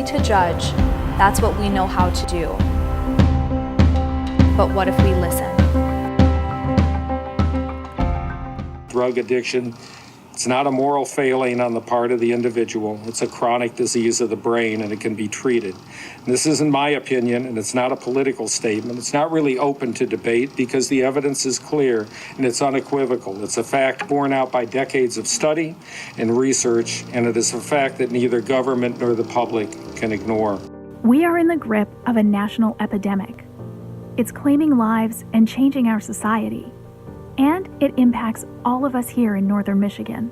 to judge. That's what we know how to do. But what if we listen? Drug addiction, it's not a moral failing on the part of the individual. It's a chronic disease of the brain, and it can be treated. And this isn't my opinion, and it's not a political statement. It's not really open to debate because the evidence is clear and it's unequivocal. It's a fact borne out by decades of study and research, and it is a fact that neither government nor the public can ignore. We are in the grip of a national epidemic. It's claiming lives and changing our society. And it impacts all of us here in northern Michigan.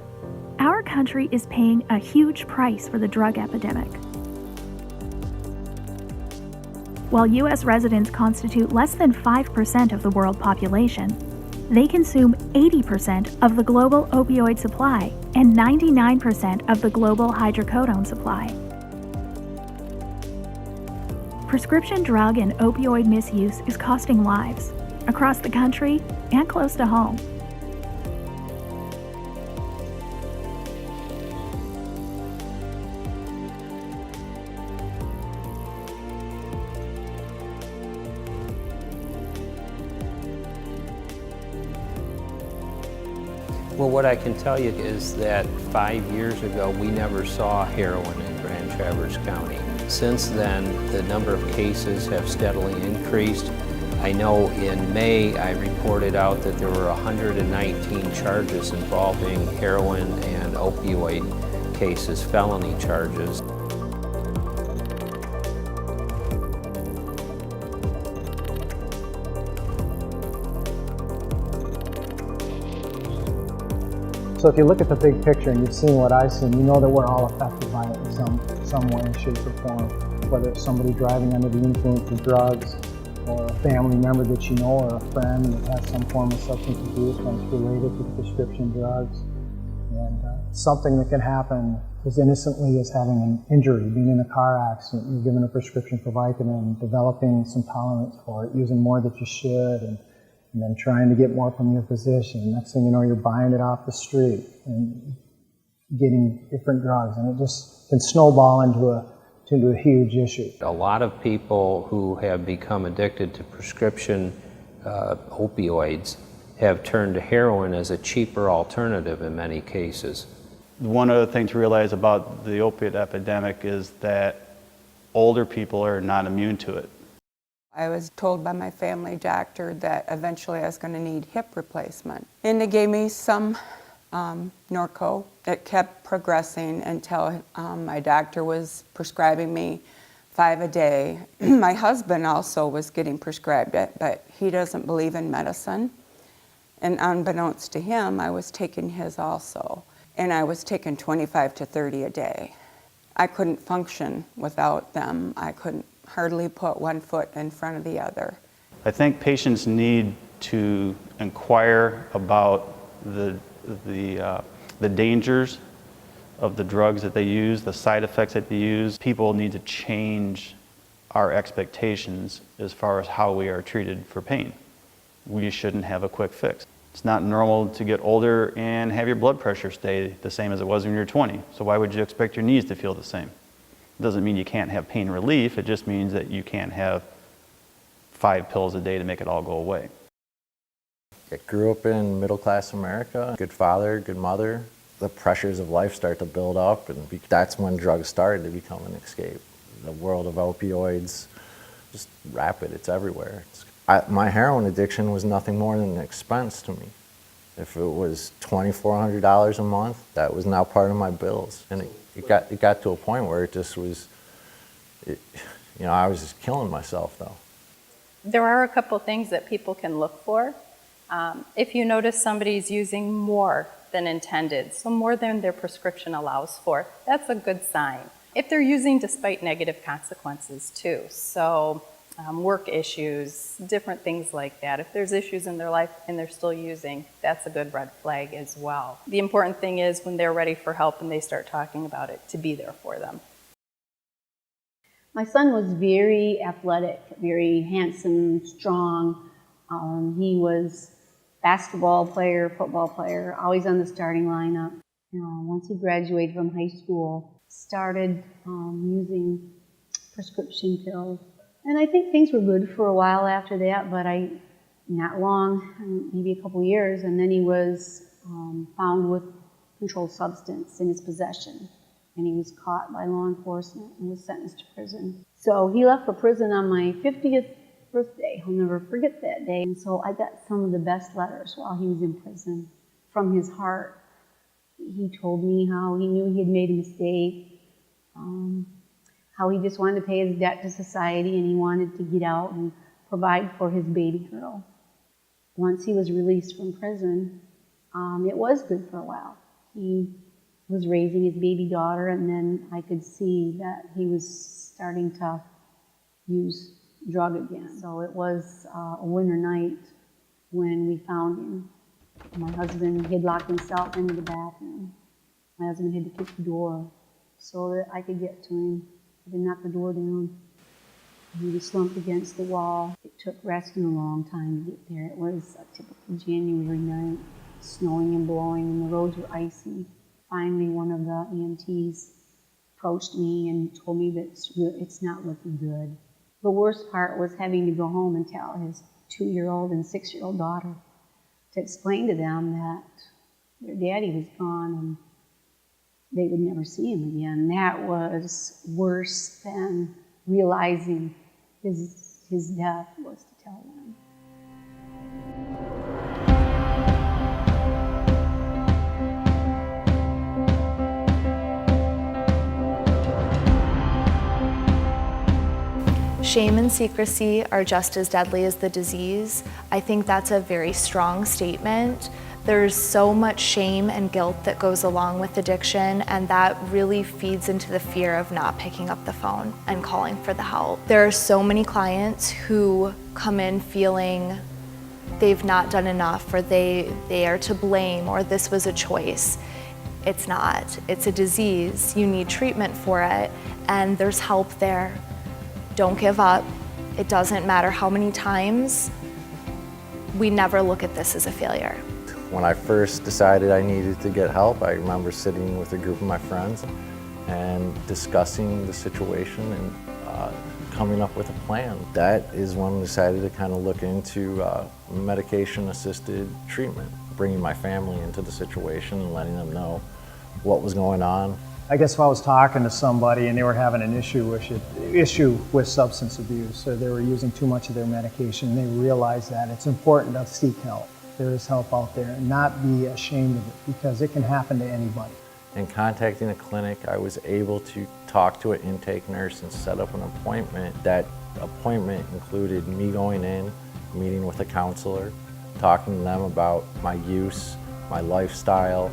Our country is paying a huge price for the drug epidemic. While U.S. residents constitute less than 5% of the world population, they consume 80% of the global opioid supply and 99% of the global hydrocodone supply. Prescription drug and opioid misuse is costing lives across the country and close to home. Well, what I can tell you is that 5 years ago, we never saw heroin in Grand Traverse County. Since then, the number of cases have steadily increased. I know in May I reported out that there were 119 charges involving heroin and opioid cases, felony charges. So if you look at the big picture and you've seen what I've seen, you know that we're all affected by it in some way, shape, or form. Whether it's somebody driving under the influence of drugs, or a family member that you know, or a friend that has some form of substance abuse when it's related to prescription drugs. And something that can happen as innocently as having an injury, being in a car accident, you're given a prescription for Vicodin, developing some tolerance for it, using more than you should, and then trying to get more from your physician. Next thing you know, you're buying it off the street and getting different drugs, and it just can snowball into a huge issue. A lot of people who have become addicted to prescription opioids have turned to heroin as a cheaper alternative in many cases. One other thing to realize about the opiate epidemic is that older people are not immune to it. I was told by my family doctor that eventually I was going to need hip replacement. And they gave me some Norco. It kept progressing until my doctor was prescribing me 5 a day. My husband also was getting prescribed it, but he doesn't believe in medicine. And unbeknownst to him, I was taking his also. And I was taking 25 to 30 a day. I couldn't function without them. I couldn't hardly put one foot in front of the other. I think patients need to inquire about the dangers of the drugs that they use, the side effects that they use. People need to change our expectations as far as how we are treated for pain. We shouldn't have a quick fix. It's not normal to get older and have your blood pressure stay the same as it was when you were 20. So why would you expect your knees to feel the same? It doesn't mean you can't have pain relief. It just means that you can't have 5 pills a day to make it all go away. I grew up in middle-class America, good father, good mother. The pressures of life start to build up, and that's when drugs started to become an escape. The world of opioids, just rapid, it's everywhere. My heroin addiction was nothing more than an expense to me. If it was $2,400 a month, that was now part of my bills. And it got to a point where it just was, I was just killing myself though. There are a couple things that people can look for. If you notice somebody's using more than intended, so more than their prescription allows for, that's a good sign. If they're using despite negative consequences too, so work issues, different things like that. If there's issues in their life and they're still using, that's a good red flag as well. The important thing is when they're ready for help and they start talking about it, to be there for them. My son was very athletic, very handsome, strong. He was basketball player, football player, always on the starting lineup. Once he graduated from high school, started using prescription pills. And I think things were good for a while after that, but not long, maybe a couple years, and then he was found with controlled substance in his possession. And he was caught by law enforcement and was sentenced to prison. So he left for prison on my 50th birthday. I'll never forget that day. And so I got some of the best letters while he was in prison from his heart. He told me how he knew he had made a mistake, how he just wanted to pay his debt to society and he wanted to get out and provide for his baby girl. Once he was released from prison, it was good for a while. He was raising his baby daughter, and then I could see that he was starting to use drug again. So it was a winter night when we found him. My husband had locked himself into the bathroom. My husband had to kick the door so that I could get to him. I had to knock the door down. He was slumped against the wall. It took rescue a long time to get there. It was a typical January night, snowing and blowing, and the roads were icy. Finally, one of the EMTs approached me and told me that it's not looking good. The worst part was having to go home and tell his 2-year-old and 6-year-old daughter to explain to them that their daddy was gone and they would never see him again. That was worse than realizing his death was to tell them. Shame and secrecy are just as deadly as the disease. I think that's a very strong statement. There's so much shame and guilt that goes along with addiction, and that really feeds into the fear of not picking up the phone and calling for the help. There are so many clients who come in feeling they've not done enough, or they are to blame, or this was a choice. It's not. It's a disease. You need treatment for it, and there's help there. Don't give up. It doesn't matter how many times. We never look at this as a failure. When I first decided I needed to get help, I remember sitting with a group of my friends and discussing the situation and coming up with a plan. That is when I decided to kind of look into medication-assisted treatment, bringing my family into the situation and letting them know what was going on. I guess if I was talking to somebody and they were having an issue with substance abuse, or they were using too much of their medication, and they realize that it's important to seek help. There is help out there, and not be ashamed of it, because it can happen to anybody. In contacting a clinic, I was able to talk to an intake nurse and set up an appointment. That appointment included me going in, meeting with a counselor, talking to them about my use, my lifestyle,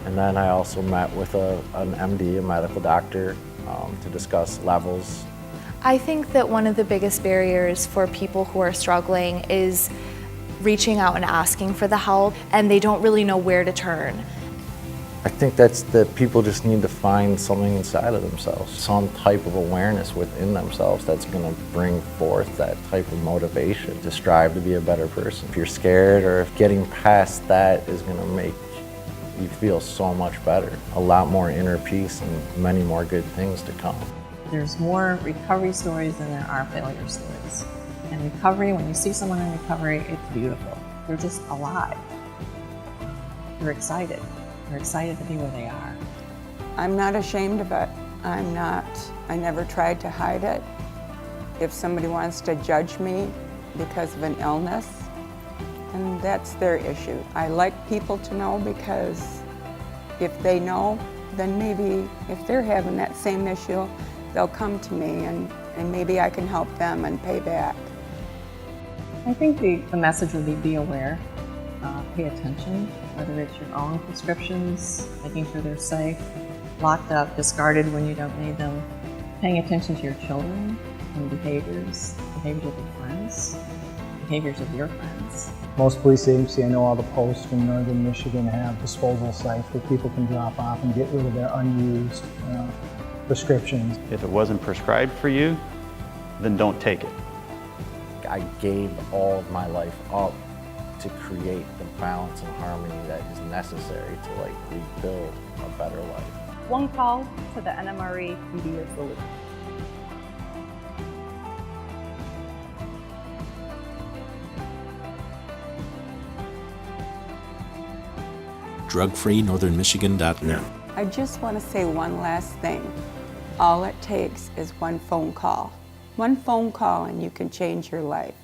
and then I also met with an MD, a medical doctor, to discuss levels. I think that one of the biggest barriers for people who are struggling is reaching out and asking for the help, and they don't really know where to turn. I think that's that people just need to find something inside of themselves, some type of awareness within themselves that's going to bring forth that type of motivation to strive to be a better person. If you're scared, or if getting past that is going to make you feel so much better, a lot more inner peace and many more good things to come. There's more recovery stories than there are failure stories. And recovery, when you see someone in recovery, it's beautiful. They're just alive. They're excited. They're excited to be where they are. I'm not ashamed of it. I never tried to hide it. If somebody wants to judge me because of an illness, and that's their issue. I like people to know, because if they know, then maybe if they're having that same issue, they'll come to me and maybe I can help them and pay back. I think the message would be aware, pay attention, whether it's your own prescriptions, making sure they're safe, locked up, discarded when you don't need them, paying attention to your children and behaviors of your friends, behaviors of your friends. Most police agencies, I know all the posts in northern Michigan have disposal sites where people can drop off and get rid of their unused prescriptions. If it wasn't prescribed for you, then don't take it. I gave all of my life up to create the balance and harmony that is necessary to rebuild a better life. One call to the NMRE can be your solution. drugfreenorthernmichigan.net. I just want to say one last thing. All it takes is one phone call. One phone call and you can change your life.